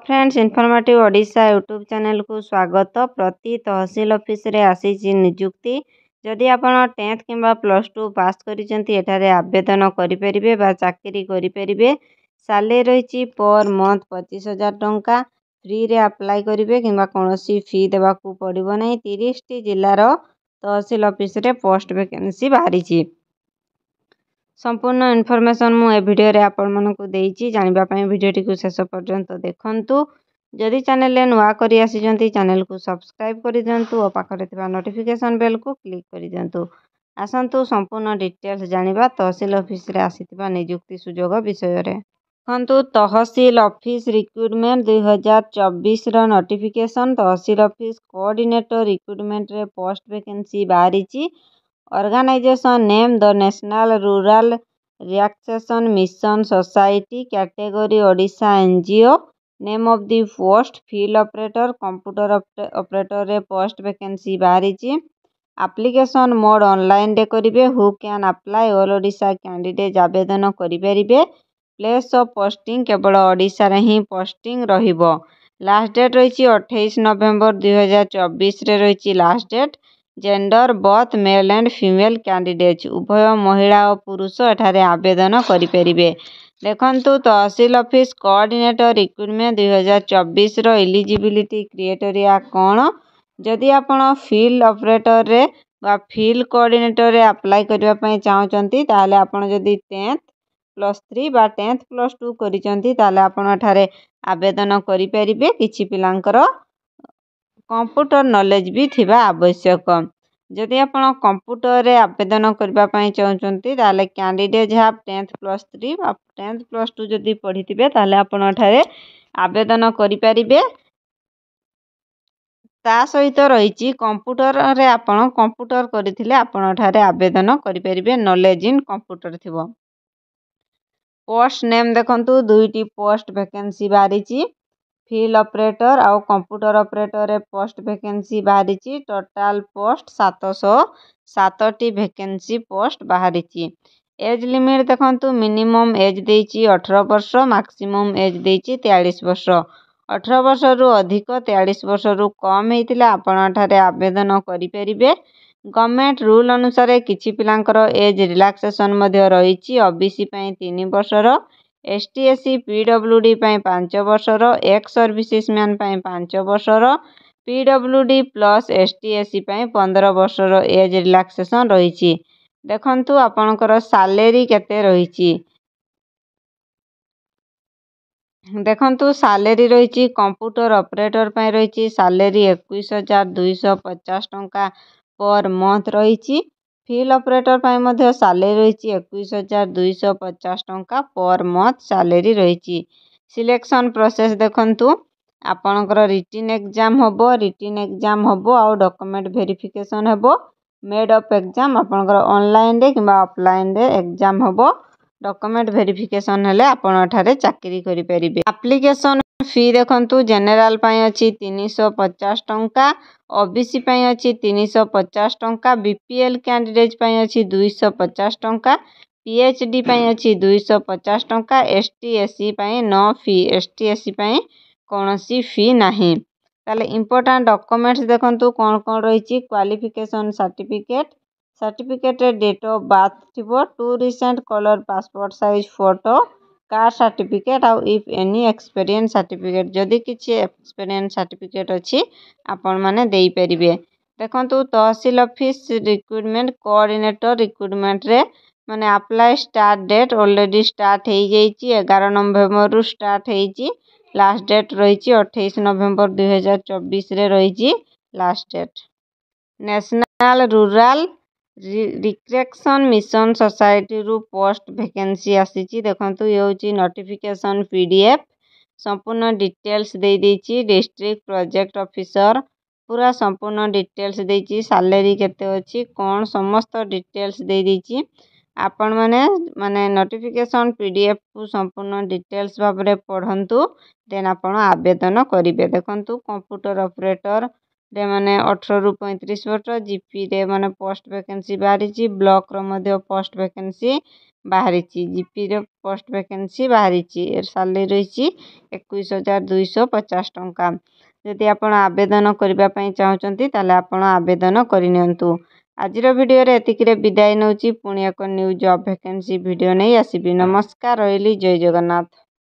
Friends informative Odisha YouTube channel को स्वागत। प्रति तहसील ऑफिस रे आसी नियुक्ति जदि आपण 10th किंबा +2 पास करिसेंती एठारे आवेदन करिपरिबे बा चाकरी करिपरिबे। सैलरी रही पर मंथ 25,000 टंका। फ्री रे अप्लाई करिवे किंबा कोनोसी फी देबाकू पड़िबो नै। 30 टी जिल्लार तहसील ऑफिस रे पोस्ट वैकेंसी बाहरी। संपूर्ण इनफॉरमेशन मु ए वीडियो रे आपण मानकु देइची। जानिबा पई वीडियोटी को शेष पर्यंत देखंतु। जदि चैनल रे नुआ करी आसीजंती चैनल को सब्सक्राइब करि दियंतु और पाखरे थिबा नोटिफिकेशन बेल को क्लिक करि दियंतु। आसंतु संपूर्ण डिटेल्स जानिबा तहसील ऑफिस रे आसीथिबा नियुक्ति सुजोग विषय रे। देखंतु तहसील ऑफिस रिक्रूटमेंट 2024 रो notification. Tehsil office coordinator recruitment रे पोस्ट वैकेंसी बाहरी। Organisation name the national rural relaxation mission society. Category Odisha NGO. Name of the post field operator computer operator रे पोस्ट वैकेंसी बाहरी। एप्लीकेशन मोड ऑनलाइन रे करिवे। Who can apply all Odisha candidate आवेदन करिपरिबे। Place of posting केवल ओडिशा रे ही posting रहिबो। लास्ट डेट रही 28 नवेम्बर 2024 रे रही last date. Gender both male and female candidate उभय महिला और पुरुष एठारे आवेदन करिपरिबे। देखंतु तहसील ऑफिस कोऑर्डिनेटर रिक्रूटमेंट 2024 रो एलिजिबिलिटी क्राइटेरिया कोन। जदि आपण फील्ड ऑपरेटर रे बा फील्ड कोऑर्डिनेटर रे अप्लाई करबा पई चाहउचंती ताले आपण जदि 10th +3 बा 10th +2 करिचंती ताले आपण एठारे आवेदन करिपरिबे। किछि पिलांकर कंप्यूटर नॉलेज भी थिबा आवश्यक। जदि आपण कंप्यूटर रे आवेदन करबा पई चाहउचंती ताले कैंडिडेट हैव 10th +3 बा 10th +2 जदि पढ़िथिबे ताले आपण एठारे आवेदन करिपरिबे। ता सहित रही कंप्यूटर रे आपण कंप्यूटर करिथिले आपण एठारे आवेदन करिपरिबे। नॉलेज इन कंप्यूटर थिबो। पोस्ट नेम देखंतु दुईटी पोस्ट वैकेंसी बाहरी। फील्ड ऑपरेटर आउ कंप्यूटर ऑपरेटर रे पोस्ट वैकेंसी बाहरी। टोटल पोस्ट 707 टी वैकेंसी पोस्ट बाहरी। एज लिमिट देखंतु मिनिमम एज देइची 18 वर्ष मैक्सिमम एज देइची 43 वर्ष। 18 वर्ष रु अधिक 43 वर्ष रु कम हेतिले आपण एठारे आवेदन करिपरिबे। गवर्नमेंट रूल अनुसार किछि पिलांकर एज रिलैक्सेशन मध्ये रही। ओबीसी पई 3 वर्षर। एसटी एससी पीडब्ल्यूडी पई 5 वर्षर। एक्स सर्विसेस मैन पई 5 वर्षर। पीडब्ल्यूडी प्लस एसटी एससी पई 15 वर्षर एज रिलैक्सेशन रही। देखंतु आपणकर सैलरी केते रही। देखंतु सैलरी रही कंप्यूटर ऑपरेटर पई रही सैलरी 21,250 टंका पर मंथ रही। फील्ड ऑपरेटर पई मध्ये सैलरी रही 21,250 टंका पर मंथ सैलरी रही। सिलेक्शन प्रोसेस देखंतु आपणकर रिटन एग्जाम होबो। रिटन एग्जाम होबो आउ डॉक्यूमेंट वेरिफिकेशन होबो। मेड ऑफ एग्जाम आपणकर ऑनलाइन रे किंबा ऑफलाइन रे एग्जाम होबो। डॉक्यूमेंट वेरिफिकेशन हेले आपण एठारे चाकरी करि परिबे। एप्लीकेशन फी देखंतु जनरल पई अछि 350 टंका। ओबीसी पई अछि 350 टंका। बीपीएल कैंडिडेट पई अछि 250 टंका। पीएचडी पई अछि 250 टंका। एसटी एससी पई नो फी। एसटी एससी पई कोनोसी फी नाही। ताले इंपोर्टेंट डॉक्यूमेंट्स देखंतु कोन कोन रहिछि। Qualification certificate. सर्टिफिकेट रे डेट ऑफ बर्थ थिबो। 2 recent colour passport size photo. Caste certificate आउ इफ एनी एक्सपीरियंस सर्टिफिकेट जदि किछि एक्सपीरियंस सर्टिफिकेट अछि आपण माने देई परिबे। देखंतु tehsil office recruitment coordinator recruitment रे माने apply start date already start हेई जाईची। 11 नवंबर रु स्टार्ट हेईची। लास्ट डेट रही 28 नवंबर 2024 रे रही last date. National rural relaxation mission society रु पोस्ट वैकेंसी आसीची। देखंतु ये होची नोटिफिकेशन पीडीएफ। संपूर्ण डिटेल्स दे देइची। डिस्ट्रिक्ट प्रोजेक्ट ऑफिसर पूरा संपूर्ण डिटेल्स देइची। सैलरी केते अछि कोन समस्त डिटेल्स दे देइची। आपण माने नोटिफिकेशन पीडीएफ को संपूर्ण डिटेल्स भाबरे पढंतु देन आपण आवेदन करिवे। देखंतु कंप्यूटर ऑपरेटर रे माने 18 रु 35 वर्ष। जीपी रे माने पोस्ट वैकेंसी बाहरी। ब्लॉक रो मध्ये पोस्ट वैकेंसी ବାହାରିଛି। ଜିପିର ପୋଷ୍ଟ ଭ୍ୟାକେନ୍ସି ବାହାରିଛି। ସାଲେରୀ ରହିଛି 21,250 ଟଙ୍କା। ଯଦି ଆପଣ ଆବେଦନ କରିବା ପାଇଁ ଚାହୁଁଛନ୍ତି ତାହେଲେ ଆପଣ ଆବେଦନ କରିନିଅନ୍ତୁ। ଆଜିର ଭିଡ଼ିଓରେ ଏତିକିରେ ବିଦାୟ ନେଉଛି। ପୁଣି ଏକ ନ୍ୟୁ ଜବ୍ ଭ୍ୟାକେନ୍ସି ଭିଡ଼ିଓ ନେଇ ଆସିବି। ନମସ୍କାର, ରହିଲି। ଜୟ ଜଗନ୍ନାଥ।